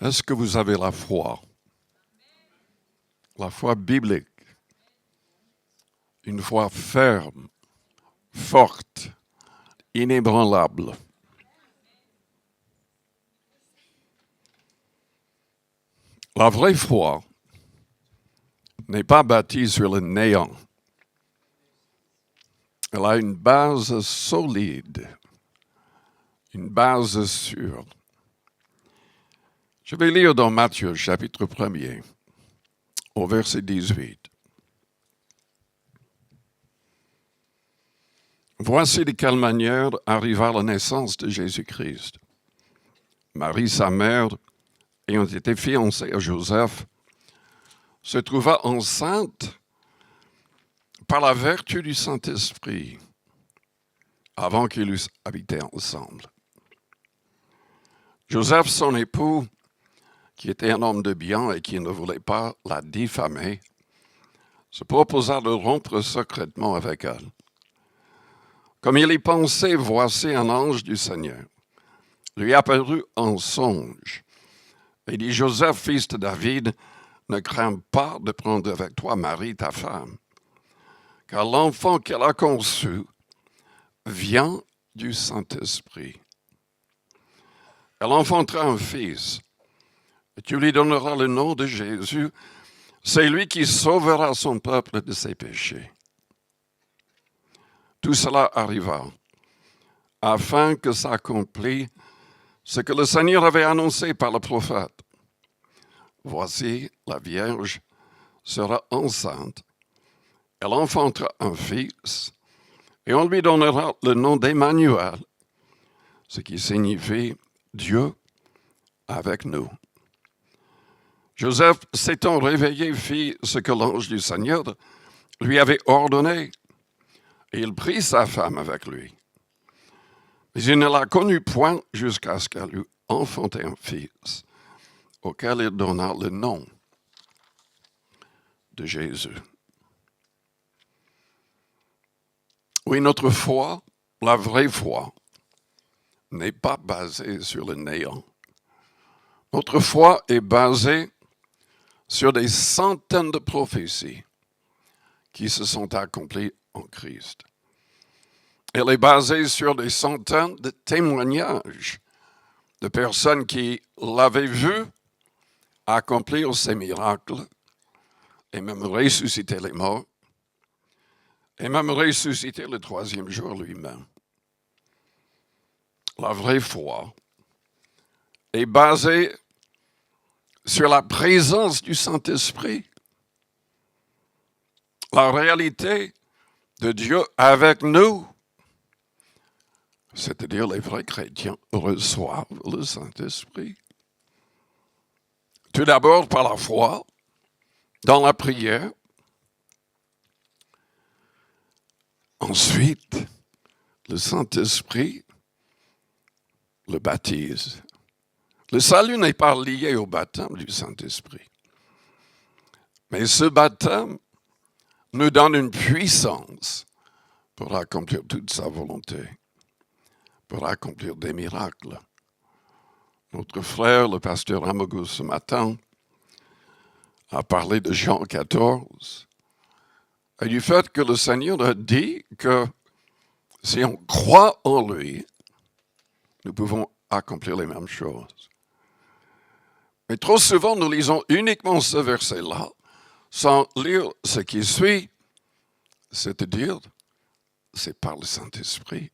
Est-ce que vous avez la foi? La foi biblique. Une foi ferme, forte, inébranlable. La vraie foi n'est pas bâtie sur le néant. Elle a une base solide, une base sûre. Je vais lire dans Matthieu, chapitre 1er, au verset 18. Voici de quelle manière arriva la naissance de Jésus-Christ. Marie, sa mère, ayant été fiancée à Joseph, se trouva enceinte par la vertu du Saint-Esprit avant qu'ils eussent habité ensemble. Joseph, son époux, qui était un homme de bien et qui ne voulait pas la diffamer, se proposa de rompre secrètement avec elle. Comme il y pensait, voici un ange du Seigneur lui apparut en songe et dit, Joseph, fils de David, ne crains pas de prendre avec toi Marie, ta femme, car l'enfant qu'elle a conçu vient du Saint-Esprit. Elle enfantera un fils, et tu lui donneras le nom de Jésus. C'est lui qui sauvera son peuple de ses péchés. Tout cela arriva afin que s'accomplisse ce que le Seigneur avait annoncé par le prophète. Voici, la Vierge sera enceinte, elle enfantera un fils, et on lui donnera le nom d'Emmanuel, ce qui signifie Dieu avec nous. Joseph, s'étant réveillé, fit ce que l'ange du Seigneur lui avait ordonné, et il prit sa femme avec lui. Mais il ne la connut point jusqu'à ce qu'elle eût enfanté un fils, auquel il donna le nom de Jésus. Oui, notre foi, la vraie foi, n'est pas basée sur le néant. Notre foi est basée sur des centaines de prophéties qui se sont accomplies en Christ. Elle est basée sur des centaines de témoignages de personnes qui l'avaient vu accomplir ces miracles et même ressusciter les morts et même ressusciter le troisième jour lui-même. La vraie foi est basée sur la présence du Saint-Esprit, la réalité de Dieu avec nous. C'est-à-dire les vrais chrétiens reçoivent le Saint-Esprit. Tout d'abord par la foi, dans la prière. Ensuite, le Saint-Esprit le baptise. Le salut n'est pas lié au baptême du Saint-Esprit. Mais ce baptême nous donne une puissance pour accomplir toute sa volonté, pour accomplir des miracles. Notre frère, le pasteur Amagus, ce matin, a parlé de Jean 14 et du fait que le Seigneur a dit que si on croit en lui, nous pouvons accomplir les mêmes choses. Mais trop souvent, nous lisons uniquement ce verset-là, sans lire ce qui suit, c'est-à-dire, c'est par le Saint-Esprit.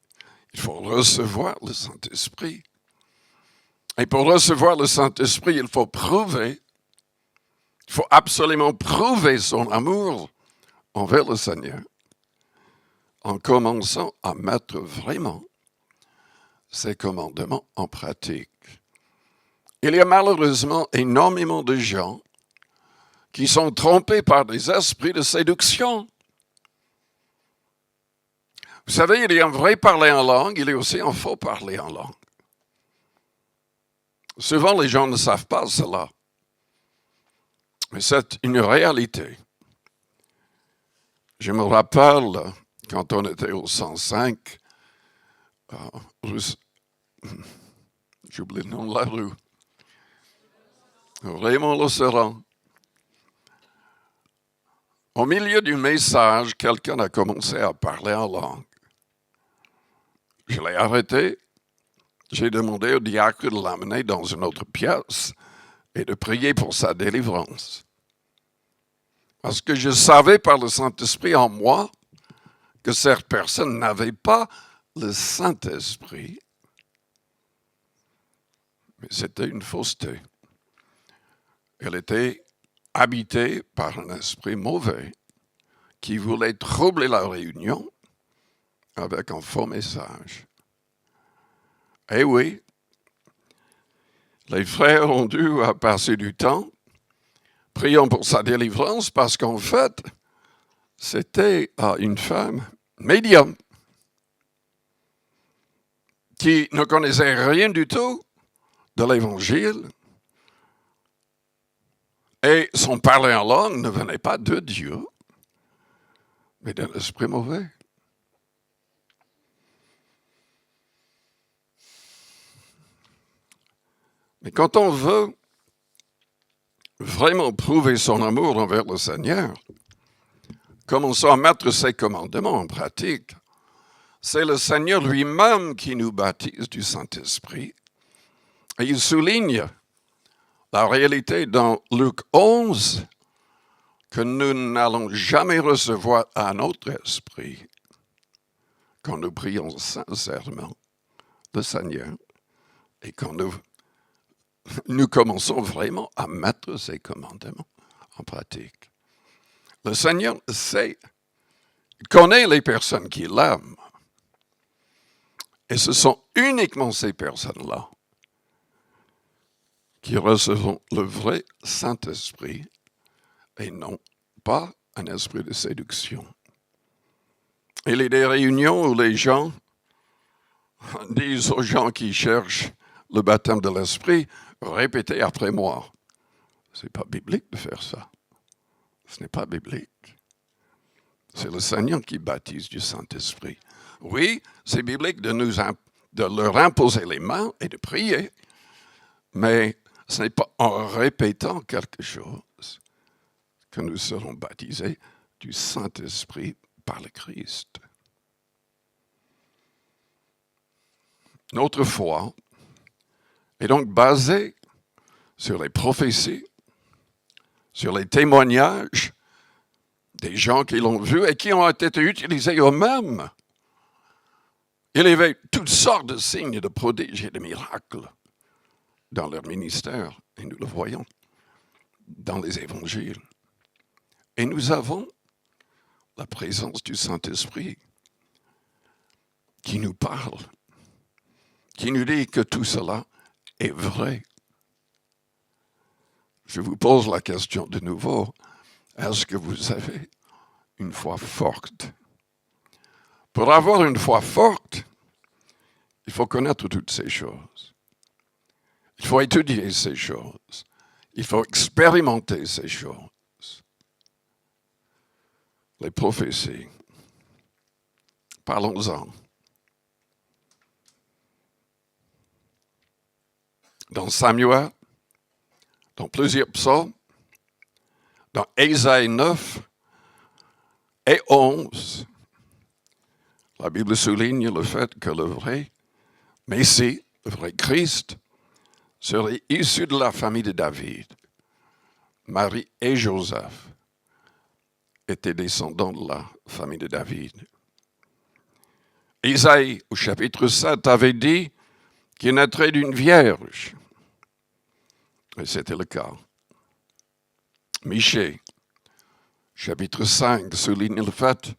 Il faut recevoir le Saint-Esprit. Et pour recevoir le Saint-Esprit, il faut absolument prouver son amour envers le Seigneur, en commençant à mettre vraiment ses commandements en pratique. Il y a malheureusement énormément de gens qui sont trompés par des esprits de séduction. Vous savez, il y a un vrai parler en langue, il y a aussi un faux parler en langue. Souvent, les gens ne savent pas cela. Mais c'est une réalité. Je me rappelle, quand on était au 105, j'oublie le nom de la rue. Vraiment le sera. Au milieu du message, quelqu'un a commencé à parler en langue. Je l'ai arrêté. J'ai demandé au diacre de l'amener dans une autre pièce et de prier pour sa délivrance. Parce que je savais par le Saint-Esprit en moi que cette personne n'avait pas le Saint-Esprit, mais c'était une fausseté. Elle était habitée par un esprit mauvais qui voulait troubler la réunion avec un faux message. Eh oui, les frères ont dû passer du temps priant pour sa délivrance parce qu'en fait, c'était une femme médium qui ne connaissait rien du tout de l'Évangile et son parler en langue ne venait pas de Dieu, mais d'un esprit mauvais. Mais quand on veut vraiment prouver son amour envers le Seigneur, commençons à mettre ses commandements en pratique. C'est le Seigneur lui-même qui nous baptise du Saint-Esprit. Et il souligne la réalité dans Luc 11 que nous n'allons jamais recevoir un autre esprit quand nous prions sincèrement le Seigneur et quand nous commençons vraiment à mettre ces commandements en pratique. Le Seigneur connaît les personnes qu'il aime. Et ce sont uniquement ces personnes-là qui recevront le vrai Saint-Esprit et non pas un esprit de séduction. Il y a des réunions où les gens disent aux gens qui cherchent le baptême de l'Esprit, répétez après moi. Ce n'est pas biblique de faire ça. Ce n'est pas biblique. C'est le Seigneur qui baptise du Saint-Esprit. Oui, c'est biblique de leur imposer les mains et de prier, mais ce n'est pas en répétant quelque chose que nous serons baptisés du Saint-Esprit par le Christ. Notre foi est donc basée sur les prophéties, sur les témoignages des gens qui l'ont vu et qui ont été utilisés eux-mêmes. Il y avait toutes sortes de signes, de prodiges et de miracles dans leur ministère, et nous le voyons dans les évangiles. Et nous avons la présence du Saint-Esprit qui nous parle, qui nous dit que tout cela est vrai. Je vous pose la question de nouveau. Est-ce que vous avez une foi forte? Pour avoir une foi forte, il faut connaître toutes ces choses. Il faut étudier ces choses. Il faut expérimenter ces choses. Les prophéties. Parlons-en. Dans Samuel, dans plusieurs psaumes, dans Ésaïe 9 et 11, la Bible souligne le fait que le vrai Messie, le vrai Christ, serait issu de la famille de David. Marie et Joseph étaient descendants de la famille de David. Isaïe, au chapitre 7, avait dit qu'il naîtrait d'une vierge. Et c'était le cas. Michée, chapitre 5, souligne le fait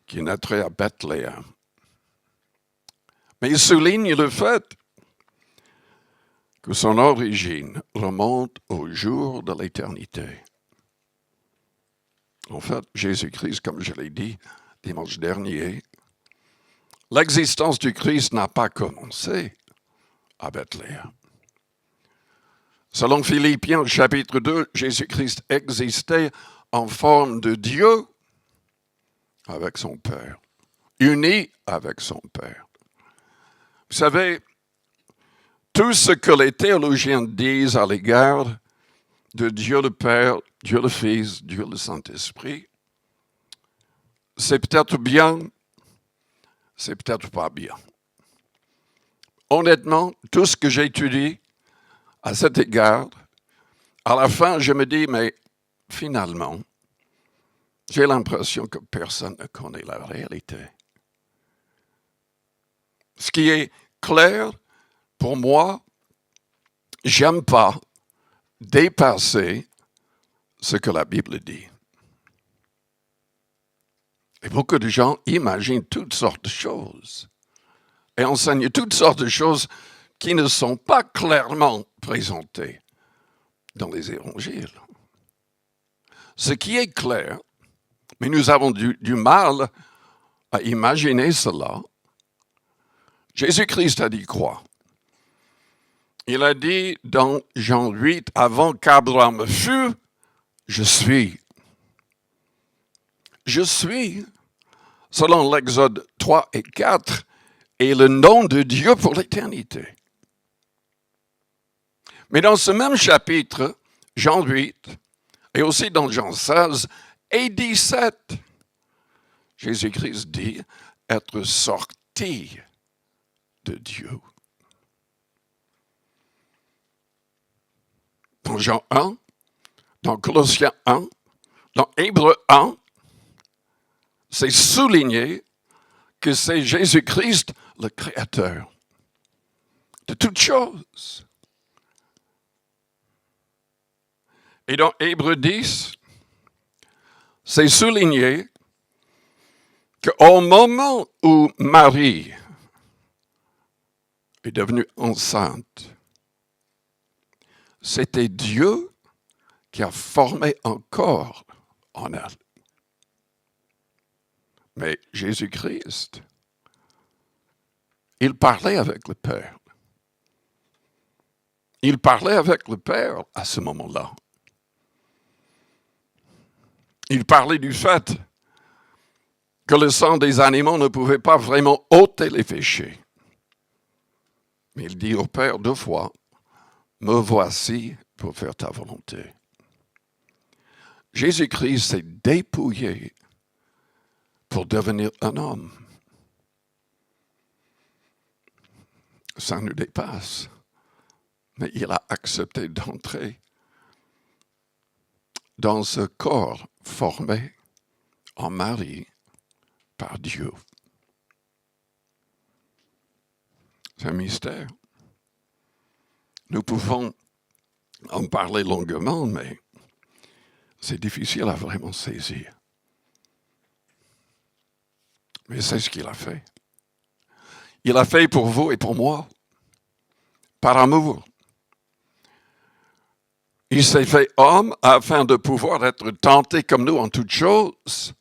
qu'il naîtrait à Bethléem. Mais il souligne le fait que son origine remonte au jour de l'éternité. En fait, Jésus-Christ, comme je l'ai dit dimanche dernier, l'existence du Christ n'a pas commencé à Bethléem. Selon Philippiens chapitre 2, Jésus-Christ existait en forme de Dieu avec son Père, uni avec son Père. Vous savez, tout ce que les théologiens disent à l'égard de Dieu le Père, Dieu le Fils, Dieu le Saint-Esprit, c'est peut-être bien, c'est peut-être pas bien. Honnêtement, tout ce que j'étudie à cet égard, à la fin, je me dis, mais finalement, j'ai l'impression que personne ne connaît la réalité. Ce qui est clair, pour moi, j'aime pas dépasser ce que la Bible dit. Et beaucoup de gens imaginent toutes sortes de choses et enseignent toutes sortes de choses qui ne sont pas clairement présentées dans les évangiles. Ce qui est clair, mais nous avons du mal à imaginer cela. Jésus-Christ a dit quoi? Il a dit dans Jean 8, « Avant qu'Abraham fût, je suis. » Je suis, selon l'Exode 3 et 4, est le nom de Dieu pour l'éternité. Mais dans ce même chapitre, Jean 8, et aussi dans Jean 16 et 17, Jésus-Christ dit être sorti de Dieu. Dans Jean 1, dans Colossiens 1, dans Hébreux 1, c'est souligné que c'est Jésus-Christ le Créateur de toutes choses. Et dans Hébreux 10, c'est souligné qu'au moment où Marie est devenue enceinte, c'était Dieu qui a formé un corps en elle. Mais Jésus-Christ, il parlait avec le Père. Il parlait avec le Père à ce moment-là. Il parlait du fait que le sang des animaux ne pouvait pas vraiment ôter les péchés. Mais il dit au Père 2 fois, « Me voici pour faire ta volonté. » Jésus-Christ s'est dépouillé pour devenir un homme. Ça nous dépasse. Mais il a accepté d'entrer dans ce corps formé en Marie par Dieu. C'est un mystère. Nous pouvons en parler longuement, mais c'est difficile à vraiment saisir. Mais c'est ce qu'il a fait. Il a fait pour vous et pour moi, par amour. Il s'est fait homme afin de pouvoir être tenté comme nous en toutes choses.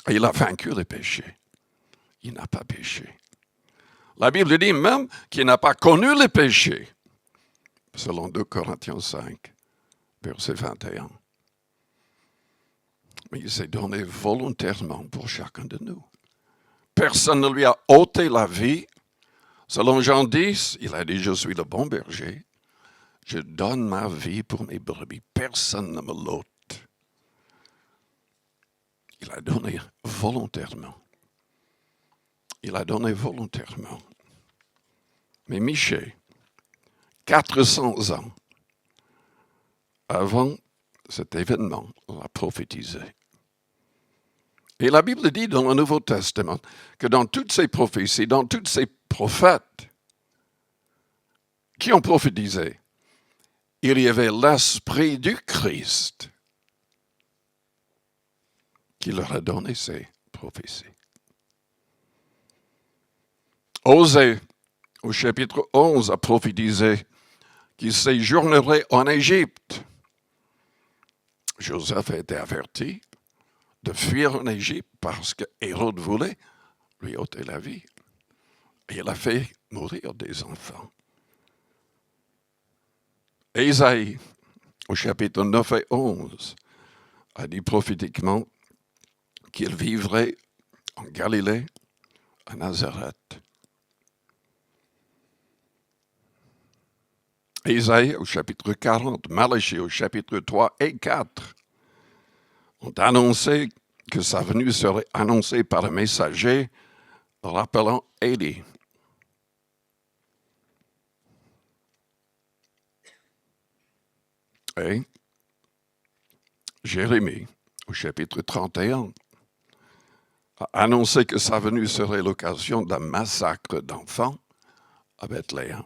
Et il a vaincu les péchés. Il n'a pas péché. La Bible dit même qu'il n'a pas connu les péchés, selon 2 Corinthiens 5, verset 21. Mais il s'est donné volontairement pour chacun de nous. Personne ne lui a ôté la vie. Selon Jean 10, il a dit, « Je suis le bon berger. Je donne ma vie pour mes brebis. Personne ne me l'ôte. » Il a donné volontairement. Il a donné volontairement. Mais Michée, 400 ans avant cet événement, l'a prophétisé. Et la Bible dit dans le Nouveau Testament que dans toutes ces prophéties, dans tous ces prophètes qui ont prophétisé, il y avait l'Esprit du Christ qui leur a donné ces prophéties. Osée, au chapitre 11, a prophétisé qu'il séjournerait en Égypte. Joseph a été averti de fuir en Égypte parce que Hérode voulait lui ôter la vie. Et il a fait mourir des enfants. Ésaïe, au chapitre 9 et 11, a dit prophétiquement qu'il vivrait en Galilée, à Nazareth. Ésaïe au chapitre 40, Malachie au chapitre 3 et 4 ont annoncé que sa venue serait annoncée par un messager rappelant Élie. Et Jérémie au chapitre 31 a annoncé que sa venue serait l'occasion d'un massacre d'enfants à Bethléem.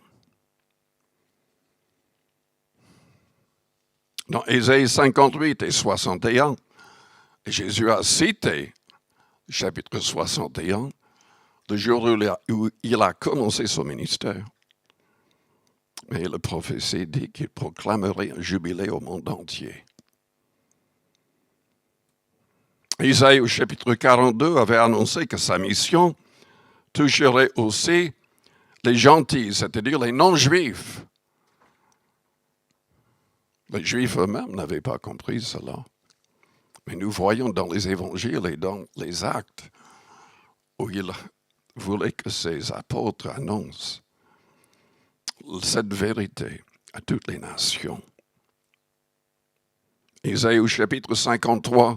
Dans Ésaïe 58 et 61, Jésus a cité, chapitre 61, le jour où il a commencé son ministère. Mais la prophétie dit qu'il proclamerait un jubilé au monde entier. Isaïe au chapitre 42 avait annoncé que sa mission toucherait aussi les gentils, c'est-à-dire les non-juifs. Les juifs eux-mêmes n'avaient pas compris cela. Mais nous voyons dans les évangiles et dans les actes où il voulait que ses apôtres annoncent cette vérité à toutes les nations. Isaïe au chapitre 53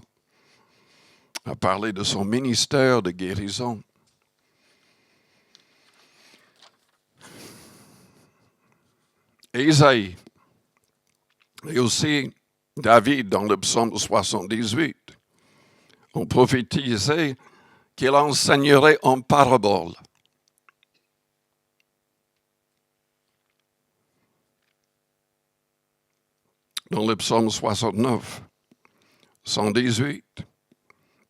a parlé de son ministère de guérison. Isaïe et aussi David dans le psaume 78 ont prophétisé qu'il enseignerait en parabole. Dans le psaume 69, 118,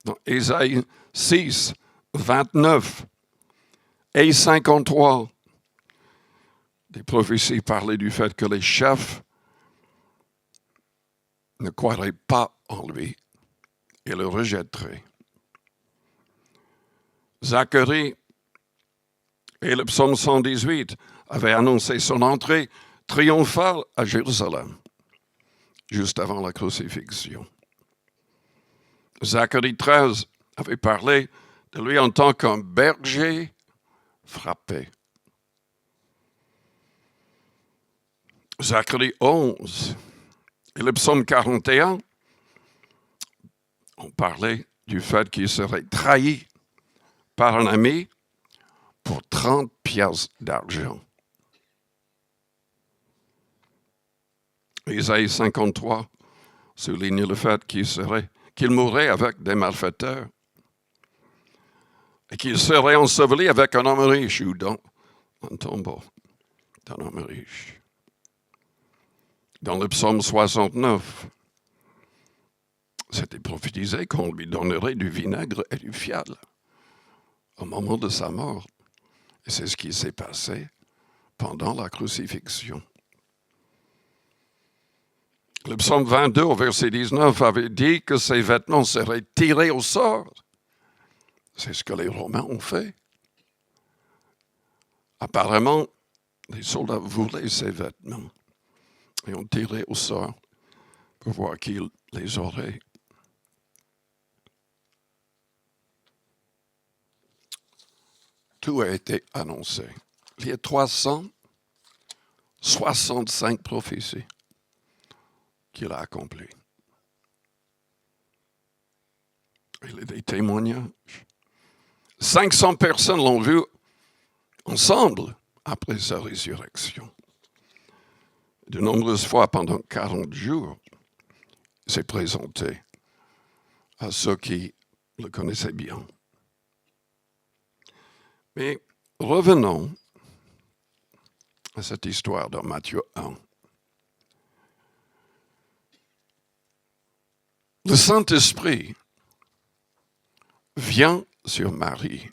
dans Ésaïe 6, 29 et 53, des prophéties parlaient du fait que les chefs ne croiraient pas en lui et le rejetteraient. Zacharie et le psaume 118 avaient annoncé son entrée triomphale à Jérusalem, juste avant la crucifixion. Zacharie 13 avait parlé de lui en tant qu'un berger frappé. Zacharie 11 et le psaume 41 ont parlé du fait qu'il serait trahi par un ami pour 30 piastres d'argent. Isaïe 53 souligne le fait qu'il mourrait avec des malfaiteurs et qu'il serait enseveli avec un homme riche ou dans un tombeau d'un homme riche. Dans le psaume 69, c'était prophétisé qu'on lui donnerait du vinaigre et du fiel au moment de sa mort. Et c'est ce qui s'est passé pendant la crucifixion. Le psaume 22, au verset 19, avait dit que ses vêtements seraient tirés au sort. C'est ce que les Romains ont fait. Apparemment, les soldats voulaient ces vêtements et ont tiré au sort pour voir qui les aurait. Tout a été annoncé. Il y a 365 prophéties qu'il a accomplies. Il y a des témoignages. 500 personnes l'ont vu ensemble après sa résurrection. De nombreuses fois, pendant 40 jours, il s'est présenté à ceux qui le connaissaient bien. Mais revenons à cette histoire dans Matthieu 1. Le Saint-Esprit vient sur Marie.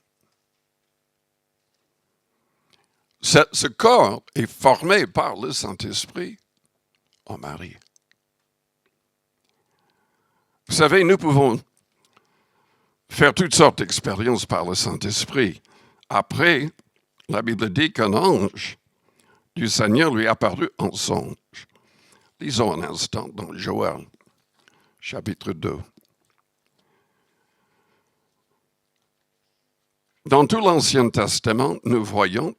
Ce corps est formé par le Saint-Esprit en Marie. Vous savez, nous pouvons faire toutes sortes d'expériences par le Saint-Esprit. Après, la Bible dit qu'un ange du Seigneur lui est apparu en songe. Lisons un instant dans Joël, chapitre 2. Dans tout l'Ancien Testament, nous voyons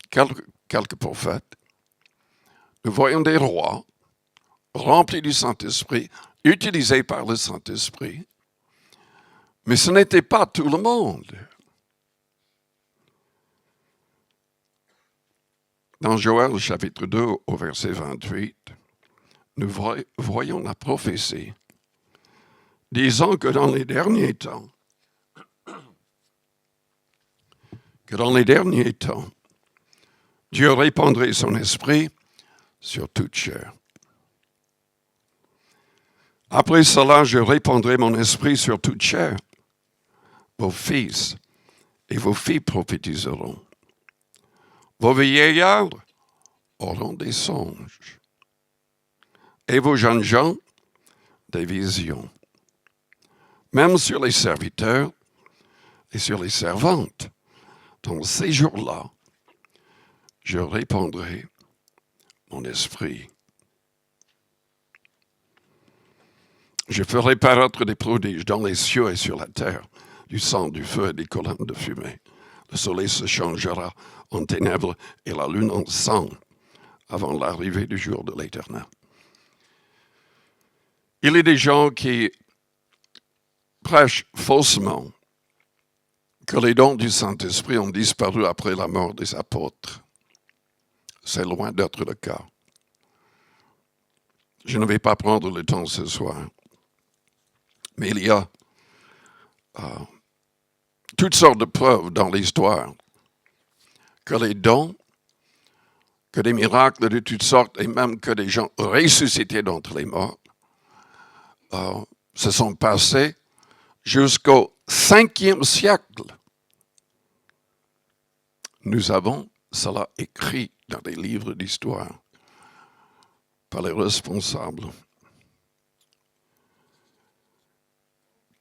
quelques prophètes nous voyons des rois remplis du Saint-Esprit, utilisés par le Saint-Esprit, mais ce n'était pas tout le monde. Dans Joël chapitre 2 au verset 28, nous voyons la prophétie disant que dans les derniers temps, Dieu répandrait son esprit sur toute chair. Après cela, je répandrai mon esprit sur toute chair. Vos fils et vos filles prophétiseront. Vos vieillards auront des songes. Et vos jeunes gens, des visions. Même sur les serviteurs et sur les servantes, dans ces jours-là, je répandrai mon esprit. Je ferai paraître des prodiges dans les cieux et sur la terre, du sang, du feu et des colonnes de fumée. Le soleil se changera en ténèbres et la lune en sang avant l'arrivée du jour de l'Éternel. Il y a des gens qui prêchent faussement que les dons du Saint-Esprit ont disparu après la mort des apôtres. C'est loin d'être le cas. Je ne vais pas prendre le temps ce soir. Mais il y a toutes sortes de preuves dans l'histoire que les dons, que des miracles de toutes sortes, et même que des gens ressuscités d'entre les morts, se sont passés jusqu'au 5e siècle. Nous avons cela écrit dans des livres d'histoire par les responsables.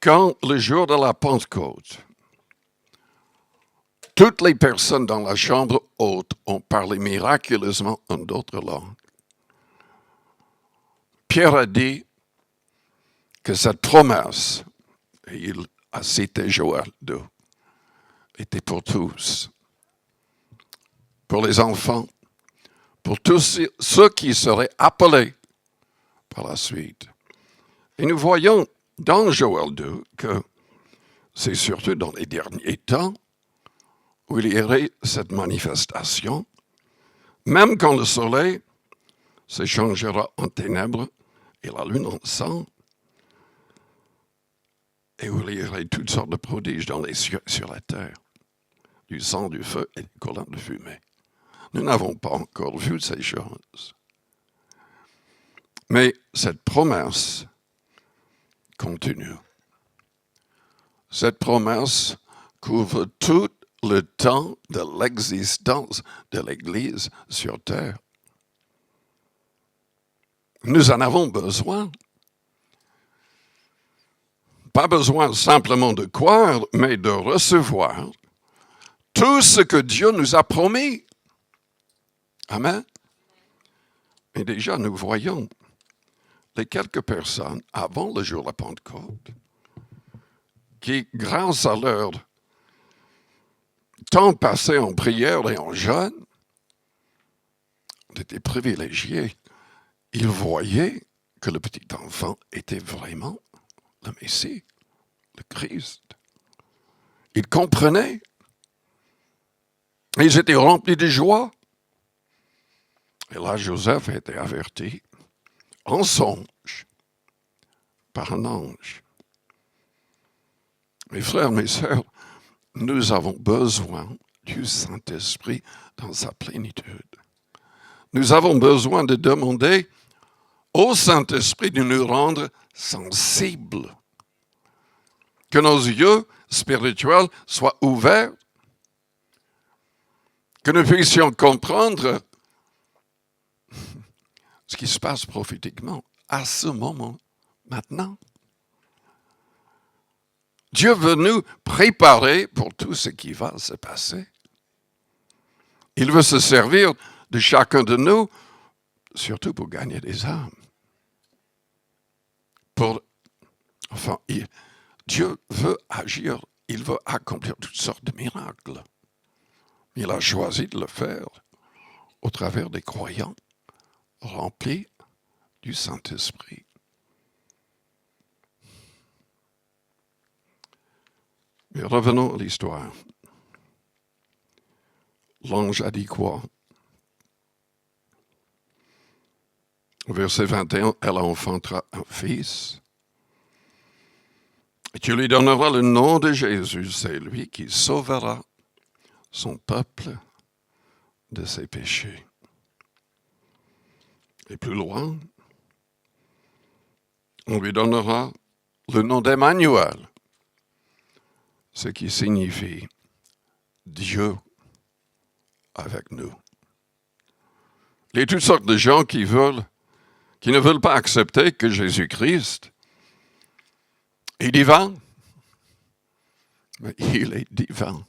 Quand le jour de la Pentecôte, toutes les personnes dans la chambre haute ont parlé miraculeusement en d'autres langues, Pierre a dit que cette promesse, et il a cité Joël 2, était pour tous, pour les enfants, pour tous ceux qui seraient appelés par la suite. Et nous voyons dans Joël 2 que c'est surtout dans les derniers temps où il y aurait cette manifestation, même quand le soleil se changera en ténèbres et la lune en sang, et où il y aurait toutes sortes de prodiges dans les cieux et sur la terre, du sang, du feu et des colonnes de fumée. Nous n'avons pas encore vu ces choses. Mais cette promesse continue. Cette promesse couvre tout le temps de l'existence de l'Église sur terre. Nous en avons besoin. Pas besoin simplement de croire, mais de recevoir tout ce que Dieu nous a promis. Amen. Et déjà, nous voyons les quelques personnes avant le jour de la Pentecôte qui, grâce à leur temps passé en prière et en jeûne, ont été privilégiés. Ils voyaient que le petit enfant était vraiment le Messie, le Christ. Ils comprenaient. Ils étaient remplis de joie. Et là, Joseph a été averti en songe par un ange. Mes frères, mes sœurs, nous avons besoin du Saint-Esprit dans sa plénitude. Nous avons besoin de demander au Saint-Esprit de nous rendre sensibles, que nos yeux spirituels soient ouverts, que nous puissions comprendre ce qui se passe prophétiquement à ce moment, maintenant. Dieu veut nous préparer pour tout ce qui va se passer. Il veut se servir de chacun de nous, surtout pour gagner des âmes. Dieu veut agir, il veut accomplir toutes sortes de miracles. Il a choisi de le faire au travers des croyants remplis du Saint-Esprit. Mais revenons à l'histoire. L'ange a dit quoi? Verset 21, elle enfantera un fils. Et tu lui donneras le nom de Jésus, c'est lui qui sauvera son peuple de ses péchés. Et plus loin, on lui donnera le nom d'Emmanuel, ce qui signifie Dieu avec nous. Il y a toutes sortes de gens qui ne veulent pas accepter que Jésus-Christ est divin. Mais il est divin.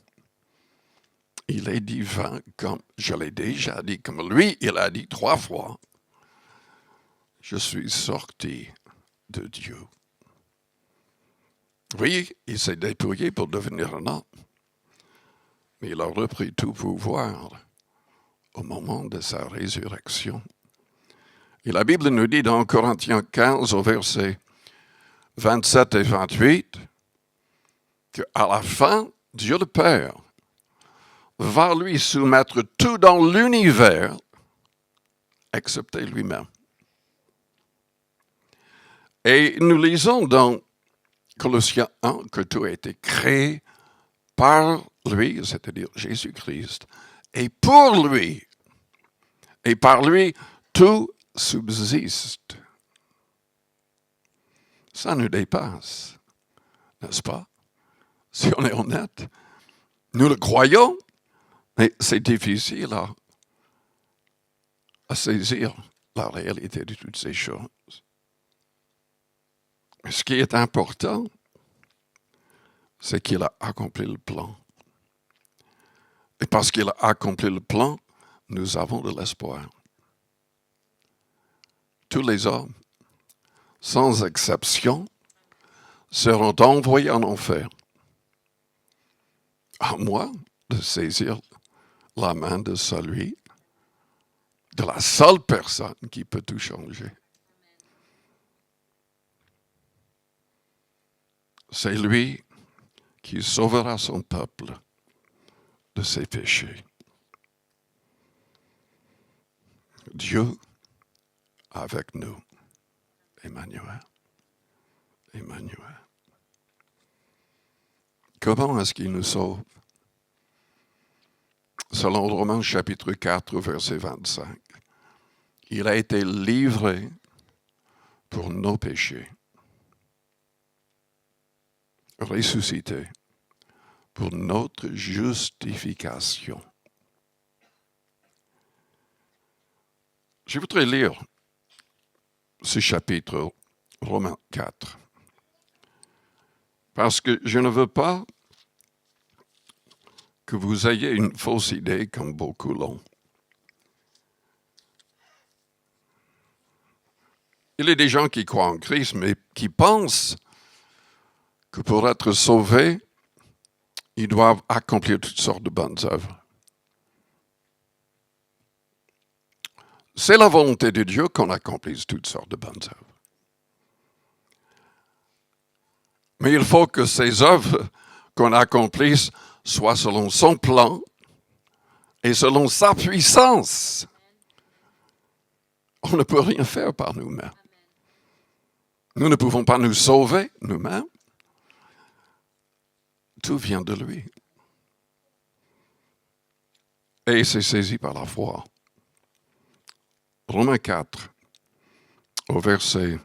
Il est divin, comme je l'ai déjà dit, comme lui, il a dit 3 fois. Je suis sorti de Dieu. Oui, il s'est dépouillé pour devenir un homme. Mais il a repris tout pouvoir au moment de sa résurrection. Et la Bible nous dit dans Corinthiens 15, au verset 27 et 28, qu'à la fin, Dieu le Père va lui soumettre tout dans l'univers, excepté lui-même. Et nous lisons dans Colossiens 1 que tout a été créé par lui, c'est-à-dire Jésus-Christ, et pour lui. Et par lui, tout subsiste. Ça nous dépasse, n'est-ce pas? Si on est honnête, nous le croyons, mais c'est difficile à saisir la réalité de toutes ces choses. Mais ce qui est important, c'est qu'il a accompli le plan. Et parce qu'il a accompli le plan, nous avons de l'espoir. Tous les hommes, sans exception, seront envoyés en enfer. À moi de saisir la main de celui, de la seule personne qui peut tout changer. C'est lui qui sauvera son peuple de ses péchés. Dieu avec nous. Emmanuel. Emmanuel. Comment est-ce qu'il nous sauve? Selon Romains chapitre 4, verset 25, il a été livré pour nos péchés, ressuscité pour notre justification. Je voudrais lire ce chapitre, Romains 4, parce que je ne veux pas que vous ayez une fausse idée comme beaucoup l'ont. Il y a des gens qui croient en Christ, mais qui pensent que pour être sauvés, ils doivent accomplir toutes sortes de bonnes œuvres. C'est la volonté de Dieu qu'on accomplisse toutes sortes de bonnes œuvres. Mais il faut que ces œuvres qu'on accomplisse soient selon son plan et selon sa puissance. On ne peut rien faire par nous-mêmes. Nous ne pouvons pas nous sauver nous-mêmes. Tout vient de lui. Et c'est saisi par la foi. Romains 4, au verset...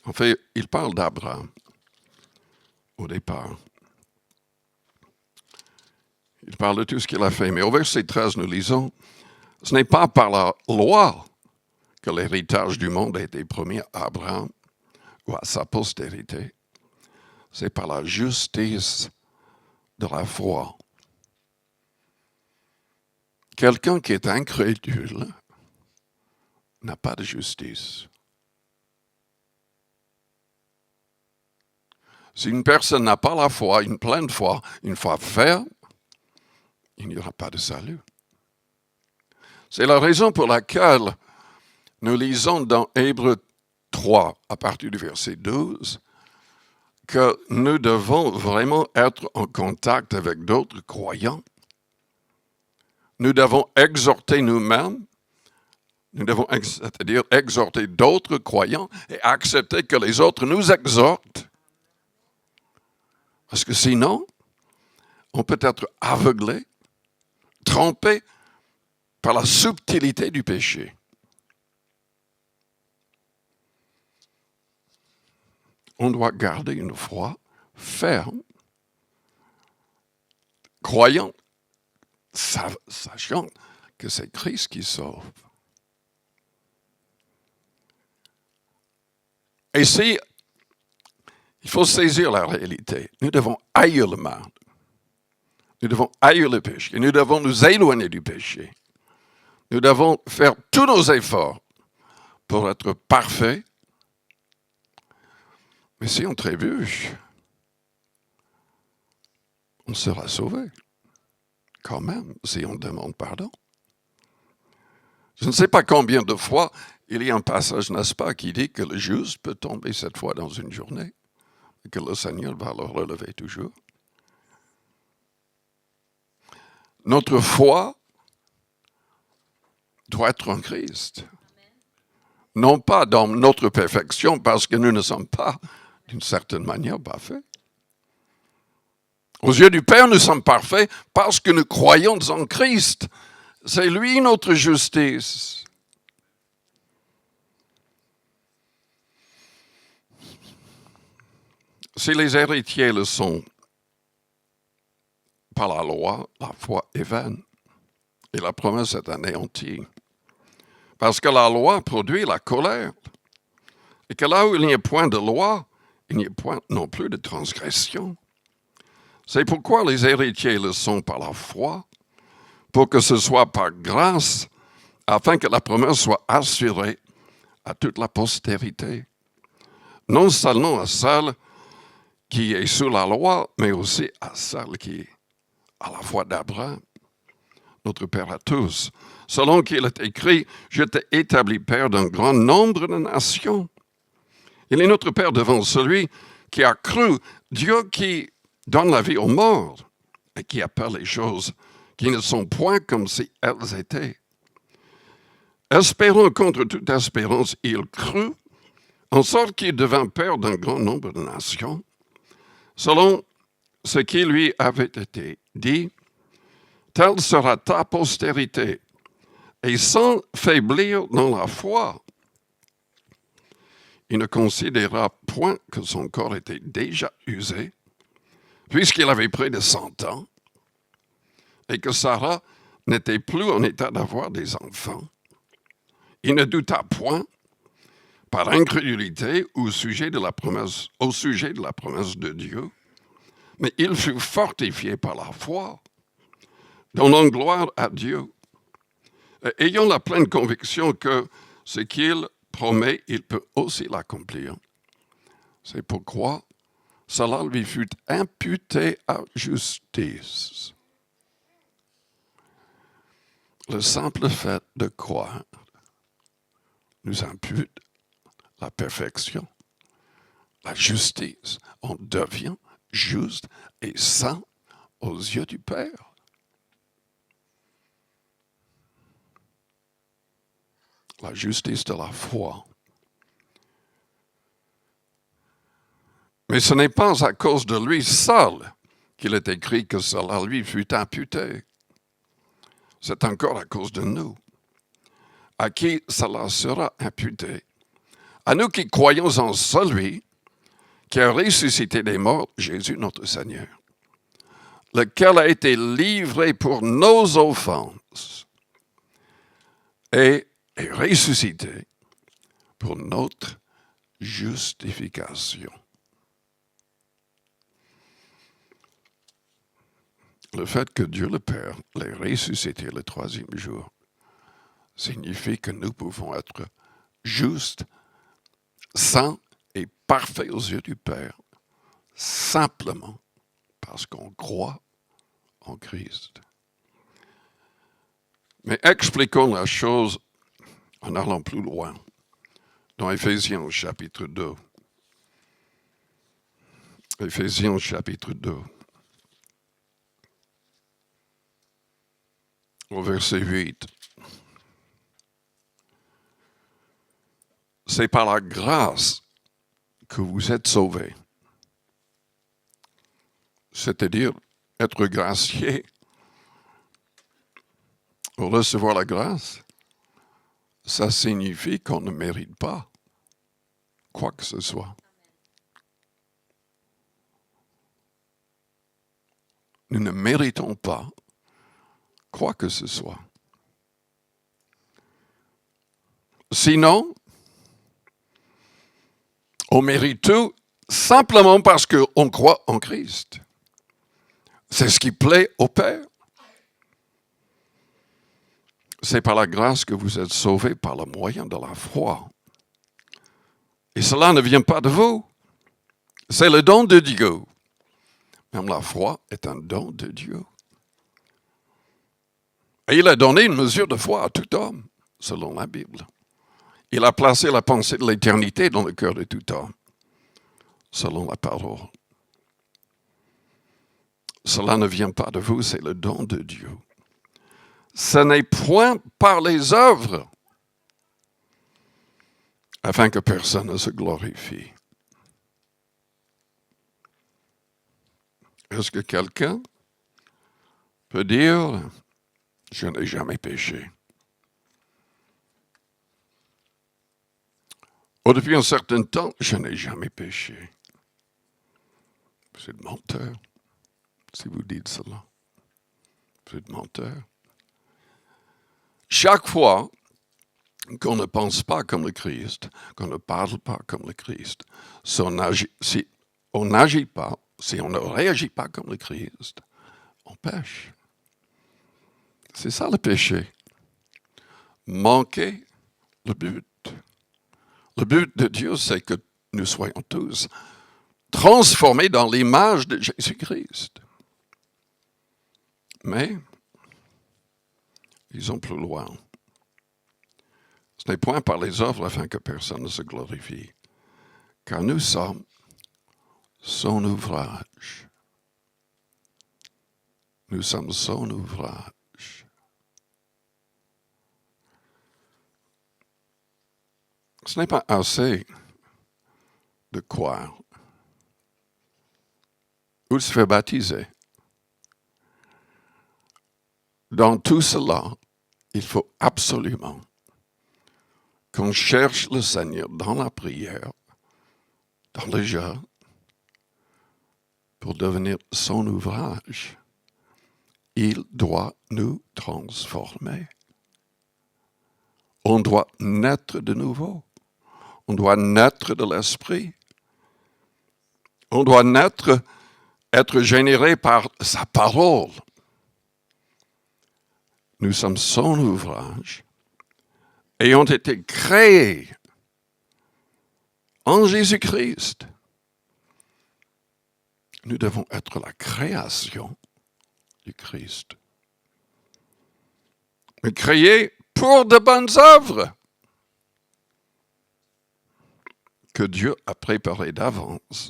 En fait, il parle d'Abraham au départ. Il parle de tout ce qu'il a fait. Mais au verset 13, nous lisons, ce n'est pas par la loi que l'héritage du monde a été promis à Abraham ou à sa postérité. C'est par la justice de la foi. Quelqu'un qui est incrédule n'a pas de justice. Si une personne n'a pas la foi, une pleine foi, une foi ferme, il n'y aura pas de salut. C'est la raison pour laquelle nous lisons dans Hébreux 3, à partir du verset 12, que nous devons vraiment être en contact avec d'autres croyants. Nous devons exhorter nous-mêmes, c'est-à-dire exhorter d'autres croyants et accepter que les autres nous exhortent. Parce que sinon, on peut être aveuglé, trompé par la subtilité du péché. On doit garder une foi ferme, croyant, sachant que c'est Christ qui sauve. Et si il faut saisir la réalité, nous devons haïr le mal, nous devons haïr le péché, nous devons nous éloigner du péché. Nous devons faire tous nos efforts pour être parfaits. Mais si on trébuche, on sera sauvé. Quand même, si on demande pardon. Je ne sais pas combien de fois il y a un passage, n'est-ce pas, qui dit que le juste peut tomber 7 fois dans une journée et que le Seigneur va le relever toujours. Notre foi doit être en Christ. Non pas dans notre perfection, parce que nous ne sommes pas, d'une certaine manière, parfaits. Aux yeux du Père, nous sommes parfaits parce que nous croyons en Christ. C'est lui notre justice. Si les héritiers le sont par la loi, la foi est vaine et la promesse est anéantie. Parce que la loi produit la colère. Et que là où il n'y a point de loi, il n'y a point non plus de transgression. C'est pourquoi les héritiers le sont par la foi, pour que ce soit par grâce, afin que la promesse soit assurée à toute la postérité. Non seulement à celle qui est sous la loi, mais aussi à celle qui est à la foi d'Abraham, notre Père à tous. Selon qu'il est écrit, je t'ai établi Père d'un grand nombre de nations. Il est notre Père devant celui qui a cru, Dieu qui donne la vie aux morts et qui appelle les choses qui ne sont point comme si elles étaient. Espérant contre toute espérance, il crut, en sorte qu'il devint Père d'un grand nombre de nations, selon ce qui lui avait été dit, telle sera ta postérité. Et sans faiblir dans la foi, il ne considéra point que son corps était déjà usé, puisqu'il avait près de 100 ans, et que Sarah n'était plus en état d'avoir des enfants. Il ne douta point, par incrédulité, au sujet de la promesse de Dieu, mais il fut fortifié par la foi, donnant gloire à Dieu, ayant la pleine conviction que ce qu'il promet, il peut aussi l'accomplir. C'est pourquoi cela lui fut imputé à justice. Le simple fait de croire nous impute la perfection, la justice. On devient juste et saint aux yeux du Père. La justice de la foi. Mais ce n'est pas à cause de lui seul qu'il est écrit que cela lui fut imputé. C'est encore à cause de nous, à qui cela sera imputé. À nous qui croyons en celui qui a ressuscité des morts, Jésus notre Seigneur, lequel a été livré pour nos offenses et est ressuscité pour notre justification. Le fait que Dieu le Père l'ait ressuscité le 3e jour signifie que nous pouvons être justes, saints et parfaits aux yeux du Père, simplement parce qu'on croit en Christ. Mais expliquons la chose en allant plus loin, dans Éphésiens au chapitre 2. Éphésiens au chapitre 2. Au verset 8. C'est par la grâce que vous êtes sauvés. C'est-à-dire être gracié pour recevoir la grâce. Ça signifie qu'on ne mérite pas quoi que ce soit. Nous ne méritons pas quoi que ce soit. Sinon, on mérite tout simplement parce qu'on croit en Christ. C'est ce qui plaît au Père. C'est par la grâce que vous êtes sauvés par le moyen de la foi. Et cela ne vient pas de vous. C'est le don de Dieu. Même la foi est un don de Dieu. Et il a donné une mesure de foi à tout homme, selon la Bible. Il a placé la pensée de l'éternité dans le cœur de tout homme, selon la parole. Cela ne vient pas de vous, c'est le don de Dieu. Ce n'est point par les œuvres, afin que personne ne se glorifie. Est-ce que quelqu'un peut dire « Je n'ai jamais péché » ou depuis un certain temps « Je n'ai jamais péché ». Vous êtes menteur si vous dites cela. Vous êtes menteur. Chaque fois qu'on ne pense pas comme le Christ, qu'on ne parle pas comme le Christ, si on n'agit pas, si on ne réagit pas comme le Christ, on pêche. C'est ça le péché. Manquer le but. Le but de Dieu, c'est que nous soyons tous transformés dans l'image de Jésus-Christ. Mais, ils ont plus loin. Ce n'est point par les œuvres afin que personne ne se glorifie, car nous sommes son ouvrage. Nous sommes son ouvrage. Ce n'est pas assez de croire ou de se faire baptiser. Dans tout cela, il faut absolument qu'on cherche le Seigneur dans la prière, dans le jeûne, pour devenir son ouvrage. Il doit nous transformer. On doit naître de nouveau. On doit naître de l'Esprit. On doit naître, être généré par sa parole. Nous sommes son ouvrage et ont été créés en Jésus-Christ. Nous devons être la création du Christ. Mais créés pour de bonnes œuvres que Dieu a préparées d'avance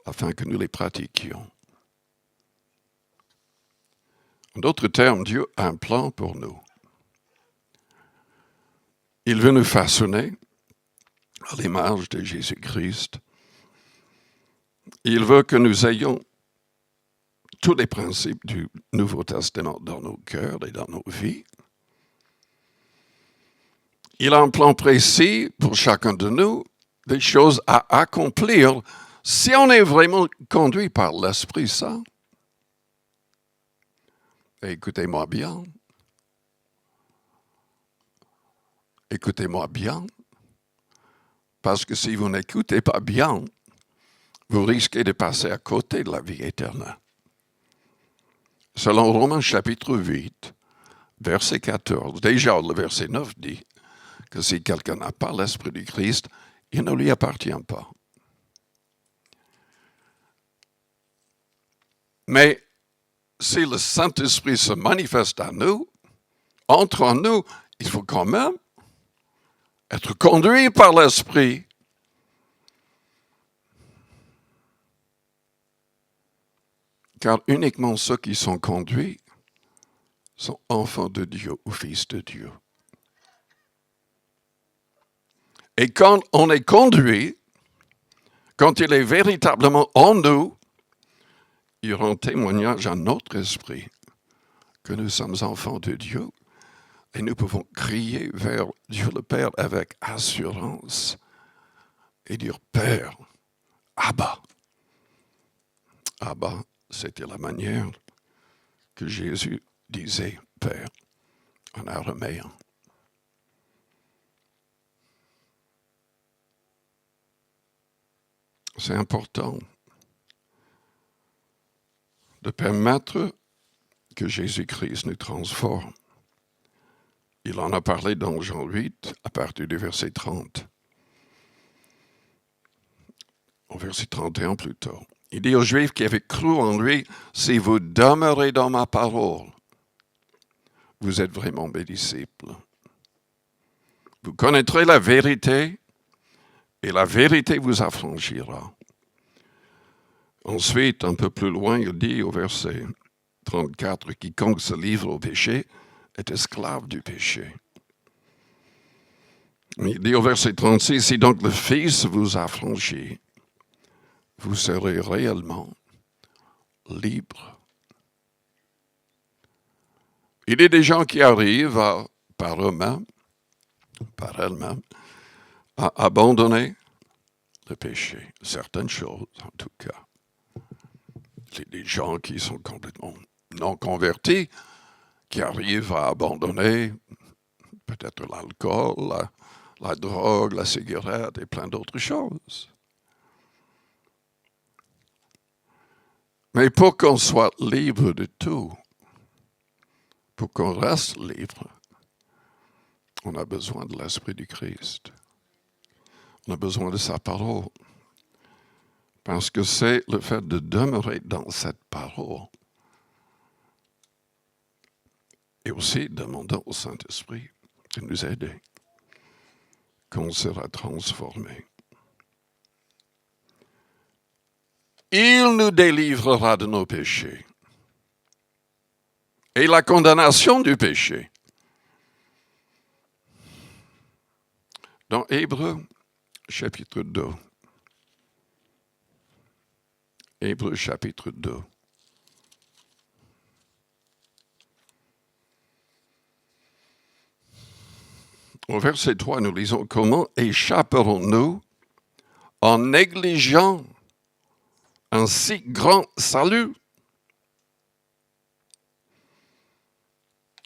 afin que nous les pratiquions. En d'autres termes, Dieu a un plan pour nous. Il veut nous façonner à l'image de Jésus-Christ. Il veut que nous ayons tous les principes du Nouveau Testament dans nos cœurs et dans nos vies. Il a un plan précis pour chacun de nous, des choses à accomplir si on est vraiment conduit par l'Esprit Saint. Et écoutez-moi bien. Écoutez-moi bien. Parce que si vous n'écoutez pas bien, vous risquez de passer à côté de la vie éternelle. Selon Romains chapitre 8, verset 14, déjà le verset 9 dit que si quelqu'un n'a pas l'Esprit du Christ, il ne lui appartient pas. Mais si le Saint-Esprit se manifeste à nous, entre en nous, il faut quand même être conduits par l'Esprit. Car uniquement ceux qui sont conduits sont enfants de Dieu ou fils de Dieu. Et quand on est conduit, quand il est véritablement en nous, il y aura un témoignage à notre esprit que nous sommes enfants de Dieu et nous pouvons crier vers Dieu le Père avec assurance et dire « Père, Abba ». Abba, c'était la manière que Jésus disait « Père » en araméen. C'est important de permettre que Jésus-Christ nous transforme. Il en a parlé dans Jean 8, à partir du verset 30. Au verset 31 plutôt. Il dit aux Juifs qui avaient cru en lui, « Si vous demeurez dans ma parole, vous êtes vraiment mes disciples. Vous connaîtrez la vérité, et la vérité vous affranchira. » Ensuite, un peu plus loin, il dit au verset 34, « Quiconque se livre au péché est esclave du péché. » Il dit au verset 36, « Si donc le Fils vous affranchit, vous serez réellement libres. » Il y a des gens qui arrivent par eux-mêmes, par elles-mêmes, à abandonner le péché, certaines choses en tout cas. C'est des gens qui sont complètement non convertis, qui arrivent à abandonner peut-être l'alcool, la drogue, la cigarette et plein d'autres choses. Mais pour qu'on soit libre de tout, pour qu'on reste libre, on a besoin de l'Esprit du Christ. On a besoin de sa parole. Parce que c'est le fait de demeurer dans cette parole. Et aussi demandons au Saint-Esprit de nous aider, qu'on sera transformé. Il nous délivrera de nos péchés et la condamnation du péché. Dans Hébreux, chapitre 2. Hébreux, chapitre 2. Au verset 3, nous lisons « Comment échapperons-nous en négligeant un si grand salut ?»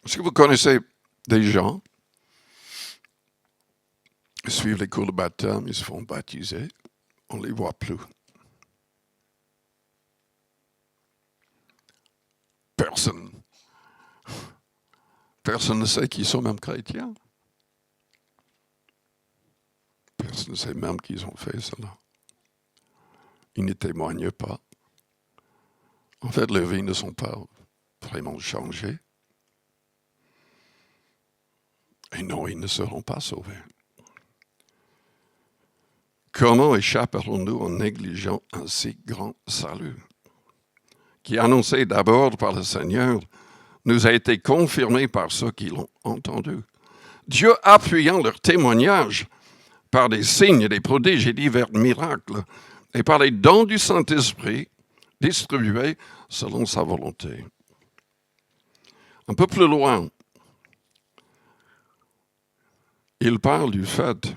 Est-ce que vous connaissez des gens qui suivent les cours de baptême, ils se font baptiser, on ne les voit plus. Personne ne sait qu'ils sont même chrétiens. Personne ne sait même qu'ils ont fait cela. Ils ne témoignent pas. En fait, leurs vies ne sont pas vraiment changées. Et non, ils ne seront pas sauvés. Comment échapperons-nous en négligeant un si grand salut, qui, annoncé d'abord par le Seigneur, nous a été confirmé par ceux qui l'ont entendu. Dieu appuyant leur témoignage par des signes, des prodiges et divers miracles, et par les dons du Saint-Esprit distribués selon sa volonté. Un peu plus loin, il parle du fait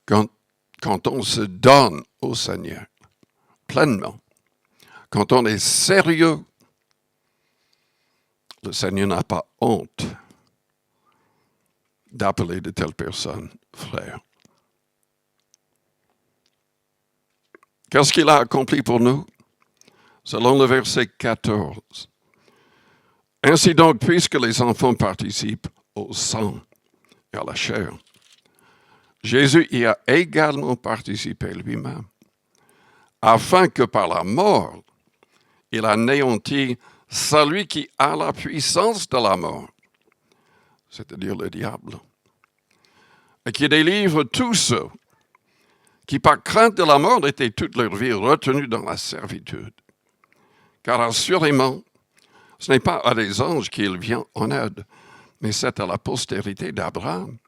quand on se donne au Seigneur pleinement, quand on est sérieux, le Seigneur n'a pas honte d'appeler de telles personnes frères. Qu'est-ce qu'il a accompli pour nous? Selon le verset 14. Ainsi donc, puisque les enfants participent au sang et à la chair, Jésus y a également participé lui-même, afin que par la mort, il anéantit celui qui a la puissance de la mort, c'est-à-dire le diable, et qui délivre tous ceux qui, par crainte de la mort, étaient toute leur vie retenus dans la servitude. Car assurément, ce n'est pas à des anges qu'il vient en aide, mais c'est à la postérité d'Abraham.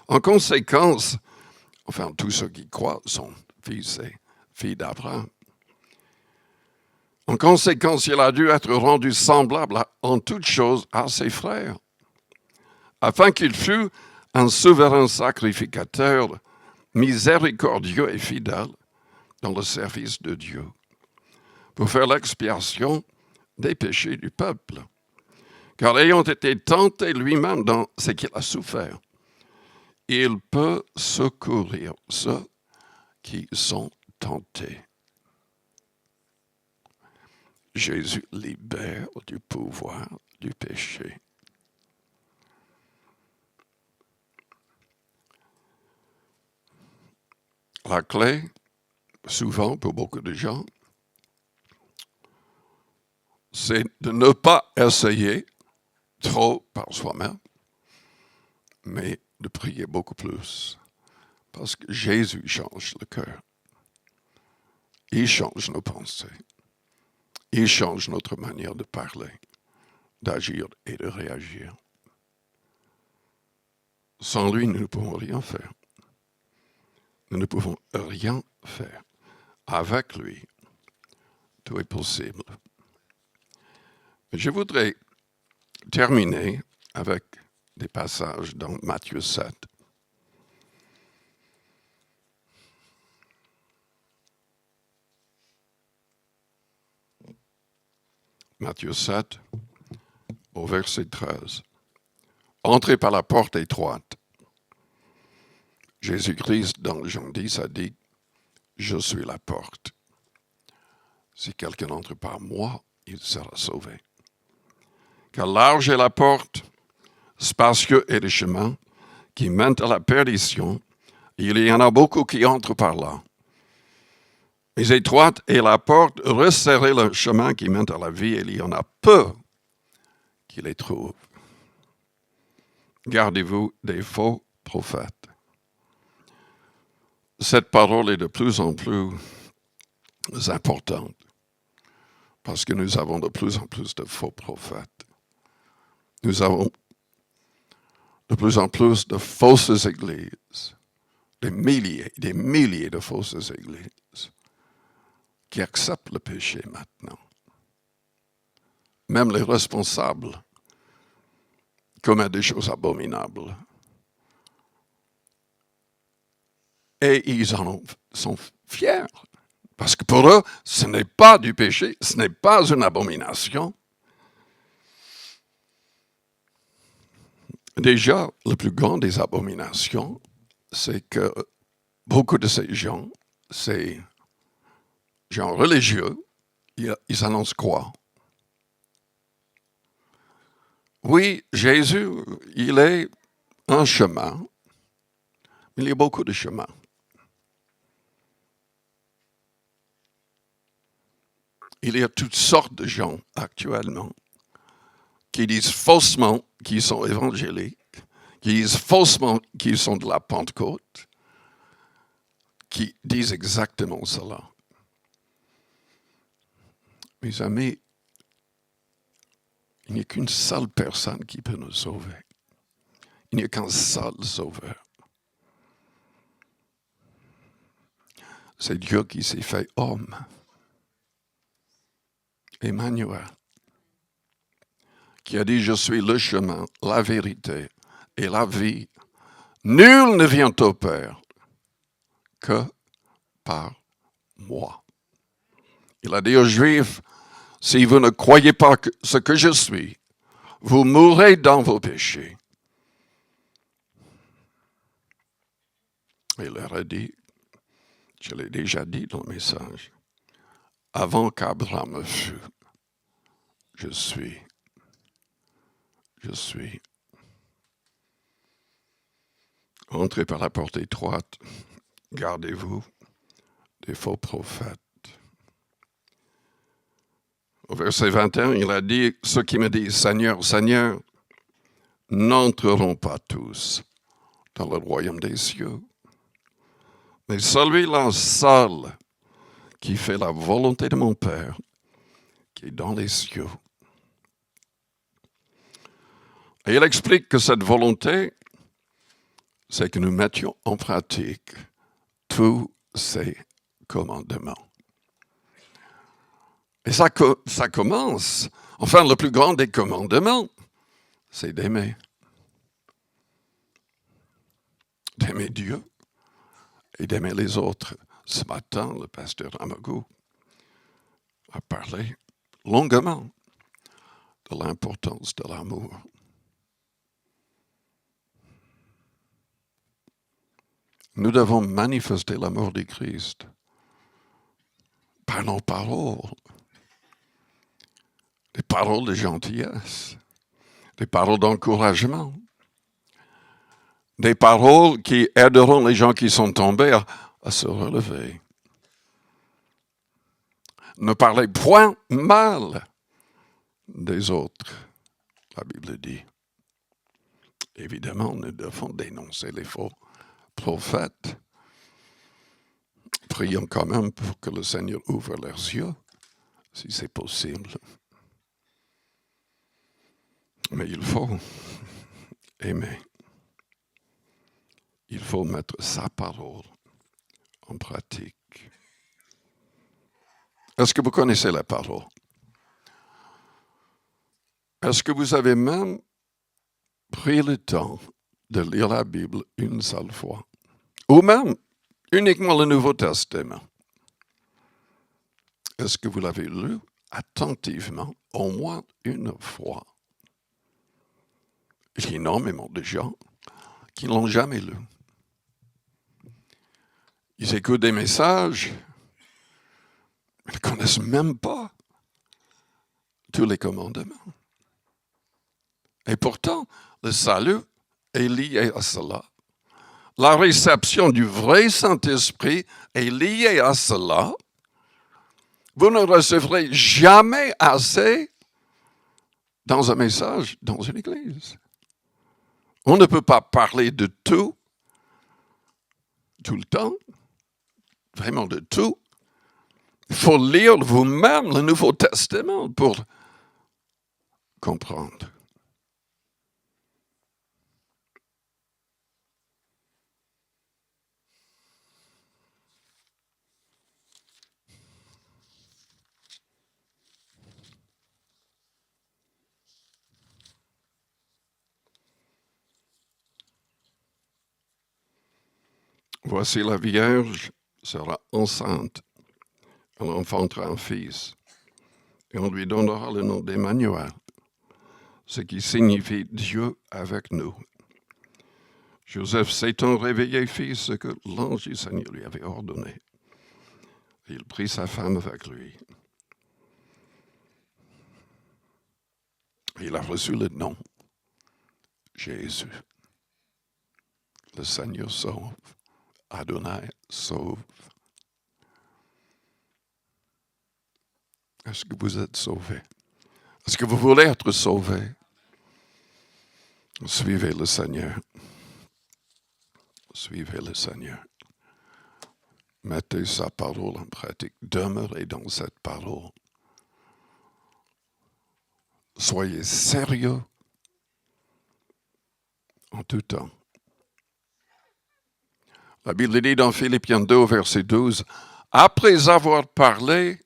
En conséquence, enfin, tous ceux qui croient sont fils et filles d'Abraham. En conséquence, il a dû être rendu semblable en toutes choses à ses frères, afin qu'il fût un souverain sacrificateur, miséricordieux et fidèle dans le service de Dieu, pour faire l'expiation des péchés du peuple. Car ayant été tenté lui-même dans ce qu'il a souffert, il peut secourir ceux qui sont tentés. Jésus libère du pouvoir du péché. La clé, souvent pour beaucoup de gens, c'est de ne pas essayer trop par soi-même, mais de prier beaucoup plus. Parce que Jésus change le cœur. Il change nos pensées. Il change notre manière de parler, d'agir et de réagir. Sans lui, nous ne pouvons rien faire. Nous ne pouvons rien faire. Avec lui, tout est possible. Je voudrais terminer avec des passages dans Matthieu 7. Matthieu 7, au verset 13. Entrez par la porte étroite. Jésus-Christ, dans Jean 10, a dit, « Je suis la porte. Si quelqu'un entre par moi, il sera sauvé. » Car large est la porte, spacieux est le chemin qui mène à la perdition, et il y en a beaucoup qui entrent par là. Mais étroite est la porte, resserrez le chemin qui mène à la vie, et il y en a peu qui les trouvent. Gardez-vous des faux prophètes. Cette parole est de plus en plus importante parce que nous avons de plus en plus de faux prophètes. Nous avons de plus en plus de fausses églises, des milliers de fausses églises qui acceptent le péché maintenant. Même les responsables commettent des choses abominables. Et ils en sont fiers. Parce que pour eux, ce n'est pas du péché, ce n'est pas une abomination. Déjà, le plus grand des abominations, c'est que beaucoup de ces gens religieux, ils annoncent quoi? Oui, Jésus, il est un chemin, mais il y a beaucoup de chemins. Il y a toutes sortes de gens actuellement qui disent faussement qu'ils sont évangéliques, qui disent faussement qu'ils sont de la Pentecôte, qui disent exactement cela. Mes amis, il n'y a qu'une seule personne qui peut nous sauver. Il n'y a qu'un seul sauveur. C'est Dieu qui s'est fait homme. Emmanuel, qui a dit, je suis le chemin, la vérité et la vie. Nul ne vient au Père que par moi. Il a dit aux Juifs, si vous ne croyez pas ce que je suis, vous mourrez dans vos péchés. Il leur a dit, je l'ai déjà dit dans le message, avant qu'Abraham fût, je suis. Je suis. Entrez par la porte étroite, gardez-vous des faux prophètes. Au verset 21, il a dit, ceux qui me disent Seigneur, Seigneur, n'entreront pas tous dans le royaume des cieux. Mais celui-là seul qui fait la volonté de mon Père, qui est dans les cieux. Et il explique que cette volonté, c'est que nous mettions en pratique tous ces commandements. Et ça commence, enfin le plus grand des commandements, c'est d'aimer. D'aimer Dieu et d'aimer les autres. Ce matin, le pasteur Amago a parlé longuement de l'importance de l'amour. Nous devons manifester l'amour du Christ par nos paroles. Des paroles de gentillesse, des paroles d'encouragement, des paroles qui aideront les gens qui sont tombés à se relever. Ne parlez point mal des autres, la Bible dit. Évidemment, nous devons dénoncer les faux prophètes. Prions quand même pour que le Seigneur ouvre leurs yeux, si c'est possible. Mais il faut aimer. Il faut mettre sa parole en pratique. Est-ce que vous connaissez la parole? Est-ce que vous avez même pris le temps de lire la Bible une seule fois? Ou même uniquement le Nouveau Testament? Est-ce que vous l'avez lu attentivement au moins une fois? Il y a énormément de gens qui ne l'ont jamais lu. Ils écoutent des messages, ils ne connaissent même pas tous les commandements. Et pourtant, le salut est lié à cela. La réception du vrai Saint-Esprit est liée à cela. Vous ne recevrez jamais assez dans un message, dans une église. On ne peut pas parler de tout le temps, vraiment de tout. Il faut lire vous-même le Nouveau Testament pour comprendre. Voici la Vierge sera enceinte, elle enfantera un fils, et on lui donnera le nom d'Emmanuel, ce qui signifie Dieu avec nous. Joseph s'étant réveillé fit ce que l'ange du Seigneur lui avait ordonné. Il prit sa femme avec lui. Il a reçu le nom Jésus. Le Seigneur sauve. Adonai sauve. Est-ce que vous êtes sauvés? Est-ce que vous voulez être sauvés? Suivez le Seigneur. Suivez le Seigneur. Mettez sa parole en pratique. Demeurez dans cette parole. Soyez sérieux en tout temps. La Bible dit dans Philippiens 2, verset 12, après avoir parlé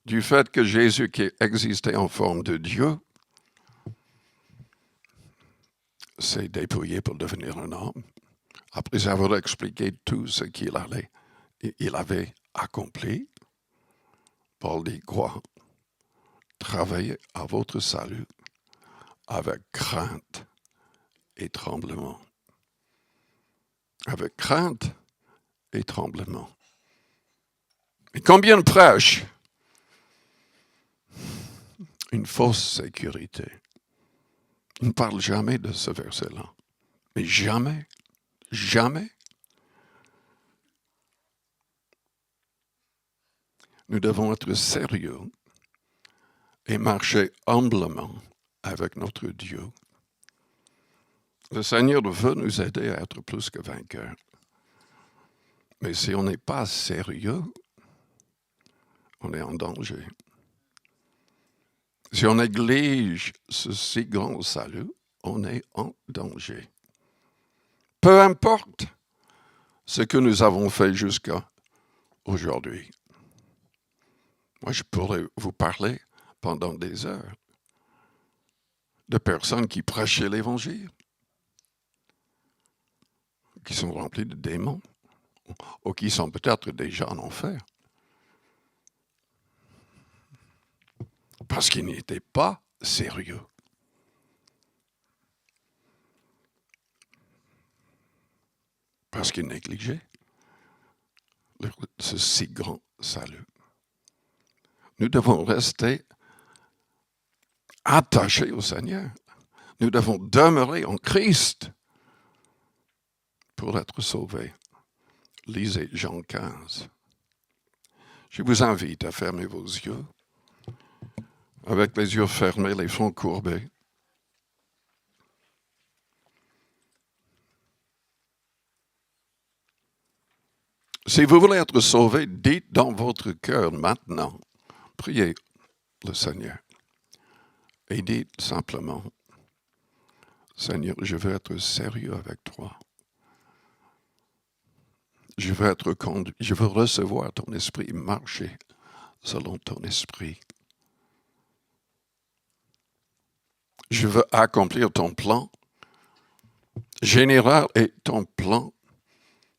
du fait que Jésus qui existait en forme de Dieu s'est dépouillé pour devenir un homme, après avoir expliqué tout ce qu'il avait accompli, Paul dit quoi? Travaillez à votre salut avec crainte et tremblement. Avec crainte et tremblement. Et combien de prêches? Une fausse sécurité. On ne parle jamais de ce verset-là. Mais jamais, jamais. Nous devons être sérieux et marcher humblement avec notre Dieu. Le Seigneur veut nous aider à être plus que vainqueurs. Mais si on n'est pas sérieux, on est en danger. Si on néglige ce si grand salut, on est en danger. Peu importe ce que nous avons fait jusqu'à aujourd'hui. Moi, je pourrais vous parler pendant des heures de personnes qui prêchaient l'Évangile, qui sont remplies de démons, ou qui sont peut-être déjà en enfer. Parce qu'ils n'étaient pas sérieux. Parce qu'ils négligeaient ce si grand salut. Nous devons rester attachés au Seigneur. Nous devons demeurer en Christ pour être sauvés. Lisez Jean 15. Je vous invite à fermer vos yeux, avec les yeux fermés, les fronts courbés. Si vous voulez être sauvé, dites dans votre cœur maintenant, priez le Seigneur. Et dites simplement, Seigneur, je veux être sérieux avec toi. Je veux être conduit, je veux recevoir ton esprit, marcher selon ton esprit. Je veux accomplir ton plan général et ton plan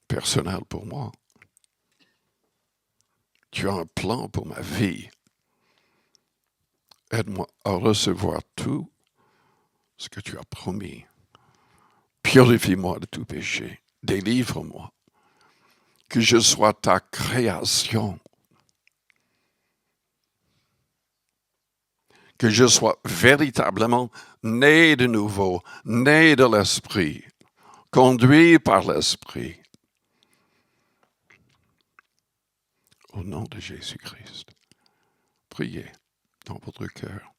personnel pour moi. Tu as un plan pour ma vie. Aide-moi à recevoir tout ce que tu as promis. Purifie-moi de tout péché. Délivre-moi. Que je sois ta création. Que je sois véritablement né de nouveau, né de l'Esprit, conduit par l'Esprit. Au nom de Jésus-Christ, priez dans votre cœur.